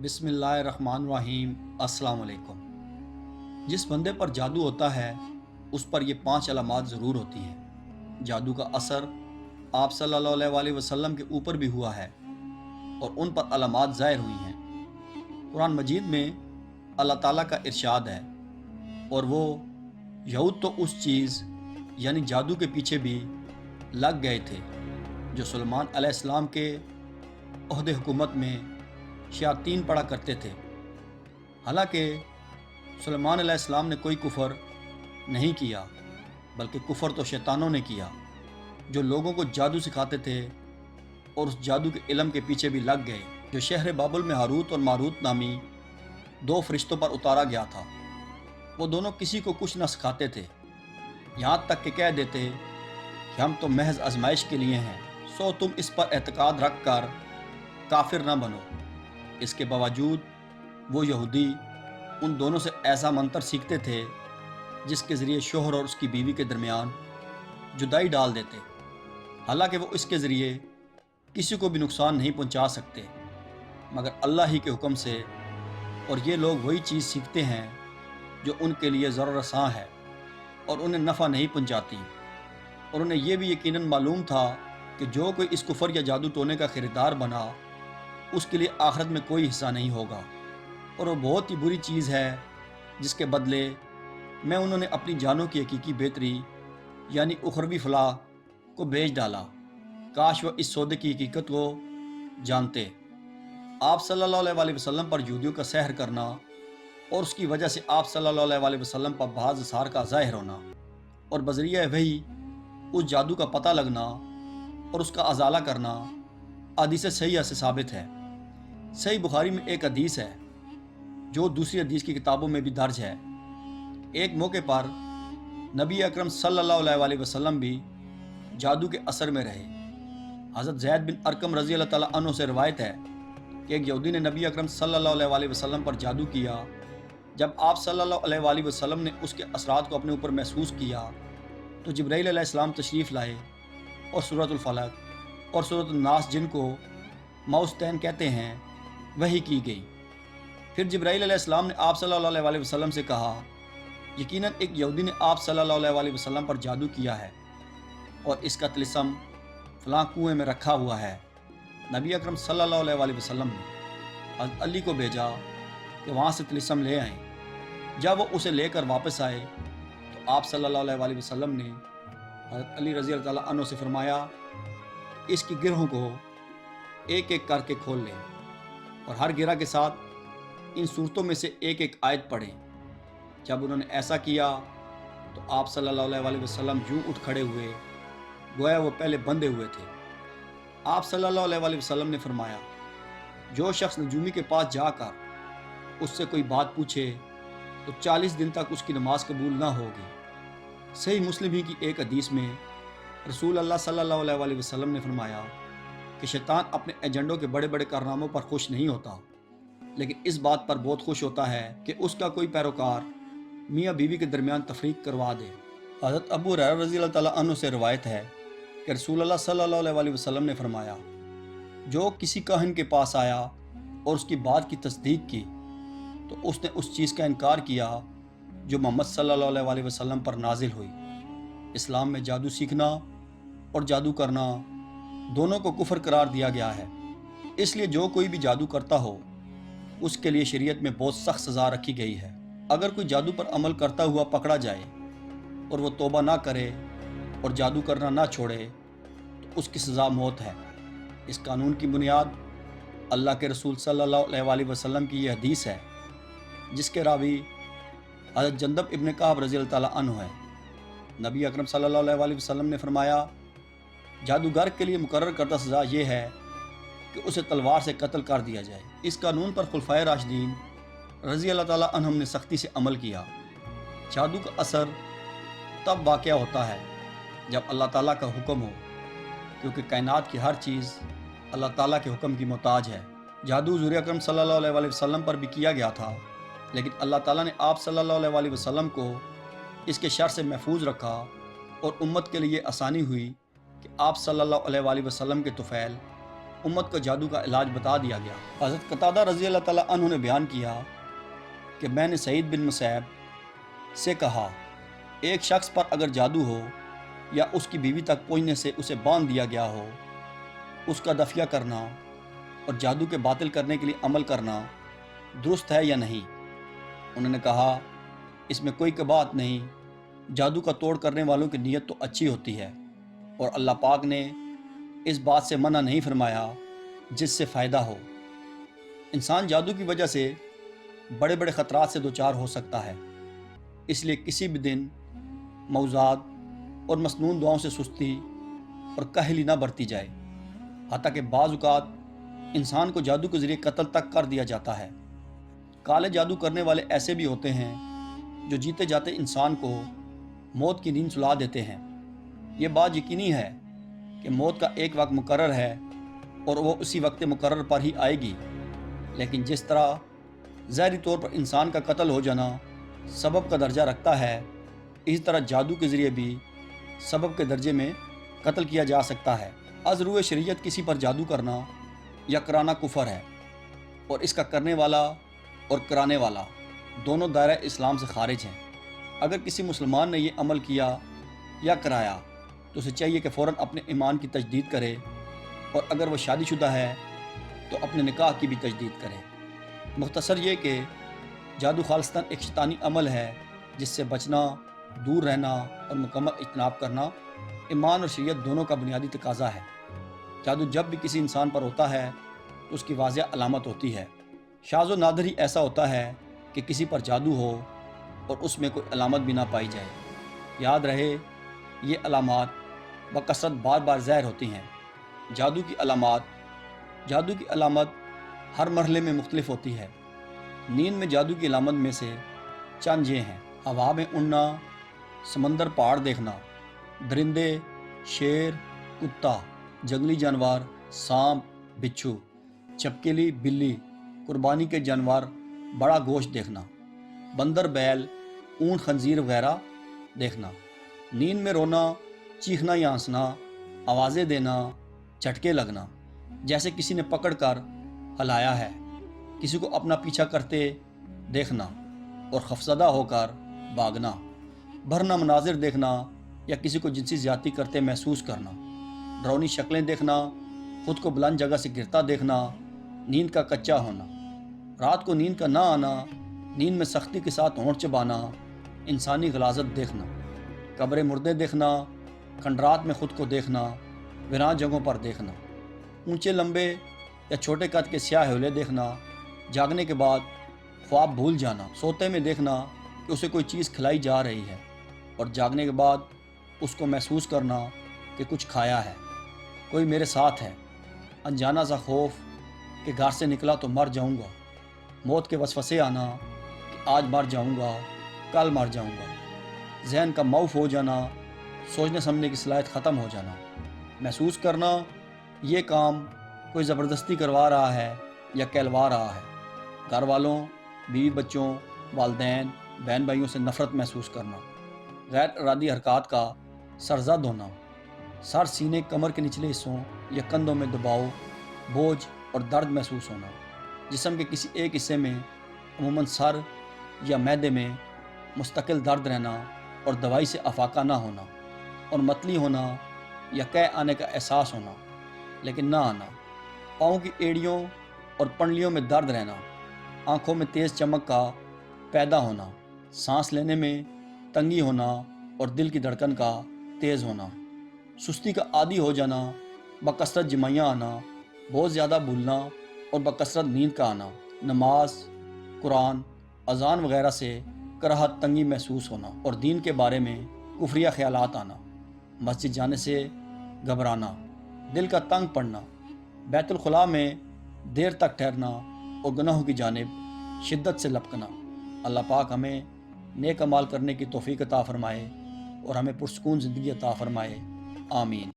بسم اللہ الرحمن الرحیم۔ السلام علیکم۔ جس بندے پر جادو ہوتا ہے اس پر یہ 5 علامات ضرور ہوتی ہیں۔ جادو کا اثر آپ صلی اللہ علیہ وآلہ وسلم کے اوپر بھی ہوا ہے اور ان پر علامات ظاہر ہوئی ہیں۔ قرآن مجید میں اللہ تعالیٰ کا ارشاد ہے، اور وہ یہود تو اس چیز یعنی جادو کے پیچھے بھی لگ گئے تھے جو سلیمان علیہ السلام کے عہد حکومت میں شیاطین پڑا کرتے تھے۔ حالانکہ سلیمان علیہ السلام نے کوئی کفر نہیں کیا، بلکہ کفر تو شیطانوں نے کیا جو لوگوں کو جادو سکھاتے تھے اور اس جادو کے علم کے پیچھے بھی لگ گئے، جو شہر بابل میں ہاروت اور ماروت نامی 2 فرشتوں پر اتارا گیا تھا۔ وہ دونوں کسی کو کچھ نہ سکھاتے تھے، یہاں تک کہ کہہ دیتے کہ ہم تو محض آزمائش کے لیے ہیں، سو تم اس پر اعتقاد رکھ کر کافر نہ بنو۔ اس کے باوجود وہ یہودی ان دونوں سے ایسا منتر سیکھتے تھے جس کے ذریعے شوہر اور اس کی بیوی کے درمیان جدائی ڈال دیتے، حالانکہ وہ اس کے ذریعے کسی کو بھی نقصان نہیں پہنچا سکتے مگر اللہ ہی کے حکم سے، اور یہ لوگ وہی چیز سیکھتے ہیں جو ان کے لیے ضرر رساں ہے اور انہیں نفع نہیں پہنچاتی، اور انہیں یہ بھی یقیناً معلوم تھا کہ جو کوئی اس کفر یا جادو ٹونے کا خریدار بنا اس کے لیے آخرت میں کوئی حصہ نہیں ہوگا، اور وہ بہت ہی بری چیز ہے جس کے بدلے میں انہوں نے اپنی جانوں کی حقیقی بہتری یعنی اخروی فلاح کو بیچ ڈالا۔ کاش وہ اس سودے کی حقیقت کو جانتے۔ آپ صلی اللہ علیہ وآلہ وسلم پر یہودیوں کا سحر کرنا اور اس کی وجہ سے آپ صلی اللہ علیہ وآلہ وسلم پر بعض اثار کا ظاہر ہونا اور بذریعہ وحی اس جادو کا پتہ لگنا اور اس کا ازالہ کرنا حدیث صحیحہ سے ثابت ہے۔ صحیح بخاری میں ایک حدیث ہے جو دوسری حدیث کی کتابوں میں بھی درج ہے۔ ایک موقع پر نبی اکرم صلی اللہ علیہ وآلہ وسلم بھی جادو کے اثر میں رہے۔ حضرت زید بن ارقم رضی اللہ تعالیٰ عنہ سے روایت ہے کہ ایک یہودی نے نبی اکرم صلی اللہ علیہ وآلہ وسلم پر جادو کیا۔ جب آپ صلی اللہ علیہ وآلہ وسلم نے اس کے اثرات کو اپنے اوپر محسوس کیا تو جبرائیل علیہ السلام تشریف لائے اور سورۃ الفلق اور سورۃ الناس، جن کو معوذتین کہتے ہیں، وحی کی گئی۔ پھر جبرائیل علیہ السلام نے آپ صلی اللہ علیہ وآلہ وسلم سے کہا، یقیناً ایک یہودی نے آپ صلی اللہ علیہ وآلہ وسلم پر جادو کیا ہے اور اس کا طلسم فلاں کنویں میں رکھا ہوا ہے۔ نبی اکرم صلی اللہ علیہ وآلہ وسلم نے حضرت علی کو بھیجا کہ وہاں سے طلسم لے آئیں۔ جب وہ اسے لے کر واپس آئے تو آپ صلی اللہ علیہ وآلہ وسلم نے حضرت علی رضی اللہ تعالیٰ عنہ سے فرمایا، اس کی گرہوں کو ایک ایک کر کے کھول لیں اور ہر گرہ کے ساتھ ان صورتوں میں سے ایک ایک آیت پڑھیں۔ جب انہوں نے ایسا کیا تو آپ صلی اللہ علیہ وآلہ وسلم یوں اٹھ کھڑے ہوئے گویا وہ پہلے بندھے ہوئے تھے۔ آپ صلی اللہ علیہ وآلہ وسلم نے فرمایا، جو شخص نجومی کے پاس جا کر اس سے کوئی بات پوچھے تو 40 دن تک اس کی نماز قبول نہ ہوگی۔ صحیح مسلم ہی کی ایک حدیث میں رسول اللہ صلی اللہ علیہ وآلہ وسلم نے فرمایا کہ شیطان اپنے ایجنڈوں کے بڑے بڑے کارناموں پر خوش نہیں ہوتا، لیکن اس بات پر بہت خوش ہوتا ہے کہ اس کا کوئی پیروکار میاں بیوی کے درمیان تفریق کروا دے۔ حضرت ابو ہریرہ رضی اللہ تعالیٰ عنہ سے روایت ہے کہ رسول اللہ صلی اللہ علیہ وآلہ وسلم نے فرمایا، جو کسی کاہن کے پاس آیا اور اس کی بات کی تصدیق کی تو اس نے اس چیز کا انکار کیا جو محمد صلی اللہ علیہ وآلہ وسلم پر نازل ہوئی۔ اسلام میں جادو سیکھنا اور جادو کرنا دونوں کو کفر قرار دیا گیا ہے، اس لیے جو کوئی بھی جادو کرتا ہو اس کے لیے شریعت میں بہت سخت سزا رکھی گئی ہے۔ اگر کوئی جادو پر عمل کرتا ہوا پکڑا جائے اور وہ توبہ نہ کرے اور جادو کرنا نہ چھوڑے تو اس کی سزا موت ہے۔ اس قانون کی بنیاد اللہ کے رسول صلی اللہ علیہ وآلہ وسلم کی یہ حدیث ہے جس کے راوی حضرت جندب ابن کعب رضی اللہ تعالیٰ عنہ ہے۔ نبی اکرم صلی اللہ علیہ وآلہ وسلم نے فرمایا، جادوگر کے لیے مقرر کردہ سزا یہ ہے کہ اسے تلوار سے قتل کر دیا جائے۔ اس قانون پر خلفائے راشدین رضی اللہ تعالیٰ عنہم نے سختی سے عمل کیا۔ جادو کا اثر تب واقع ہوتا ہے جب اللہ تعالیٰ کا حکم ہو، کیونکہ کائنات کی ہر چیز اللہ تعالیٰ کے حکم کی محتاج ہے۔ جادو حضور اکرم صلی اللہ علیہ وآلہ وسلم پر بھی کیا گیا تھا، لیکن اللہ تعالیٰ نے آپ صلی اللہ علیہ وآلہ وسلم کو اس کے شر سے محفوظ رکھا اور امت کے لیے آسانی ہوئی کہ آپ صلی اللہ علیہ وآلہ وسلم کے طفیل امت کو جادو کا علاج بتا دیا گیا۔ حضرت قتادہ رضی اللہ تعالیٰ عنہ نے بیان کیا کہ میں نے سعید بن مسیب سے کہا، ایک شخص پر اگر جادو ہو یا اس کی بیوی تک پہنچنے سے اسے باندھ دیا گیا ہو، اس کا دفیہ کرنا اور جادو کے باطل کرنے کے لیے عمل کرنا درست ہے یا نہیں؟ انہوں نے کہا، اس میں کوئی بات نہیں، جادو کا توڑ کرنے والوں کی نیت تو اچھی ہوتی ہے، اور اللہ پاک نے اس بات سے منع نہیں فرمایا جس سے فائدہ ہو۔ انسان جادو کی وجہ سے بڑے بڑے خطرات سے دوچار ہو سکتا ہے، اس لیے کسی بھی دن موضوعات اور مسنون دعاؤں سے سستی اور کاہلی نہ برتی جائے، حتیٰ کہ بعض اوقات انسان کو جادو کے ذریعے قتل تک کر دیا جاتا ہے۔ کالے جادو کرنے والے ایسے بھی ہوتے ہیں جو جیتے جاتے انسان کو موت کی نیند سلا دیتے ہیں۔ یہ بات یقینی ہے کہ موت کا ایک وقت مقرر ہے اور وہ اسی وقت مقرر پر ہی آئے گی، لیکن جس طرح ظاہری طور پر انسان کا قتل ہو جانا سبب کا درجہ رکھتا ہے، اسی طرح جادو کے ذریعے بھی سبب کے درجے میں قتل کیا جا سکتا ہے۔ از روئے شریعت کسی پر جادو کرنا یا کرانا کفر ہے، اور اس کا کرنے والا اور کرانے والا دونوں دائرہ اسلام سے خارج ہیں۔ اگر کسی مسلمان نے یہ عمل کیا یا کرایا تو اسے چاہیے کہ فوراً اپنے ایمان کی تجدید کرے، اور اگر وہ شادی شدہ ہے تو اپنے نکاح کی بھی تجدید کرے۔ مختصر یہ کہ جادو خالصتاً ایک شیطانی عمل ہے جس سے بچنا، دور رہنا اور مکمل اجتناب کرنا ایمان اور شریعت دونوں کا بنیادی تقاضا ہے۔ جادو جب بھی کسی انسان پر ہوتا ہے تو اس کی واضح علامت ہوتی ہے۔ شاذ و نادر ہی ایسا ہوتا ہے کہ کسی پر جادو ہو اور اس میں کوئی علامت بھی نہ پائی جائے۔ یاد رہے، یہ علامات بکثرت بار بار ظاہر ہوتی ہیں۔ جادو کی علامت ہر مرحلے میں مختلف ہوتی ہے۔ نیند میں جادو کی علامت میں سے چند یہ ہیں: ہوا میں اڑنا، سمندر پہاڑ دیکھنا، درندے، شیر، کتا، جنگلی جانور، سانپ، بچھو، چھپکلی، بلی، قربانی کے جانور، بڑا گوشت دیکھنا، بندر، بیل، اونٹ، خنزیر وغیرہ دیکھنا، نیند میں رونا، چیخنا یا ہنسنا، آوازیں دینا، جھٹکے لگنا جیسے کسی نے پکڑ کر ہلایا ہے، کسی کو اپنا پیچھا کرتے دیکھنا اور خوفزدہ ہو کر بھاگنا، بھرنا مناظر دیکھنا یا کسی کو جنسی زیادتی کرتے محسوس کرنا، ڈرونی شکلیں دیکھنا، خود کو بلند جگہ سے گرتا دیکھنا، نیند کا کچا ہونا، رات کو نیند کا نہ آنا، نیند میں سختی کے ساتھ ہونٹ چبانا، انسانی غلاظت دیکھنا، قبر مردے دیکھنا، کھنڈرات میں خود کو دیکھنا، ویران جگہوں پر دیکھنا، اونچے لمبے یا چھوٹے قد کے سیاہ حولے دیکھنا، جاگنے کے بعد خواب بھول جانا، سوتے میں دیکھنا کہ اسے کوئی چیز کھلائی جا رہی ہے اور جاگنے کے بعد اس کو محسوس کرنا کہ کچھ کھایا ہے، کوئی میرے ساتھ ہے، انجانا سا خوف کہ گھر سے نکلا تو مر جاؤں گا، موت کے وسوسے آنا کہ آج مر جاؤں گا، کل مر جاؤں گا، ذہن کا موف ہو جانا، سوچنے سمجھنے کی صلاحیت ختم ہو جانا، محسوس کرنا یہ کام کوئی زبردستی کروا رہا ہے یا کہلوا رہا ہے، گھر والوں، بیوی بچوں، والدین، بہن بھائیوں سے نفرت محسوس کرنا، غیر ارادی حرکات کا سرزد ہونا، سر، سینے، کمر کے نچلے حصوں یا کندھوں میں دباؤ، بوجھ اور درد محسوس ہونا، جسم کے کسی ایک حصے میں عموماً سر یا معدے میں مستقل درد رہنا اور دوائی سے افاقہ نہ ہونا، اور متلی ہونا یا قے آنے کا احساس ہونا لیکن نہ آنا، پاؤں کی ایڑیوں اور پنڈلیوں میں درد رہنا، آنکھوں میں تیز چمک کا پیدا ہونا، سانس لینے میں تنگی ہونا اور دل کی دھڑکن کا تیز ہونا، سستی کا عادی ہو جانا، بکثرت جمائیاں آنا، بہت زیادہ بھولنا اور بکثرت نیند کا آنا، نماز، قرآن، اذان وغیرہ سے کراہت، تنگی محسوس ہونا اور دین کے بارے میں کفریہ خیالات آنا، مسجد جانے سے گھبرانا، دل کا تنگ پڑنا، بیت الخلاء میں دیر تک ٹھہرنا اور گناہوں کی جانب شدت سے لپکنا۔ اللہ پاک ہمیں نیک اعمال کرنے کی توفیق عطا فرمائے اور ہمیں پرسکون زندگی عطا فرمائے، آمین۔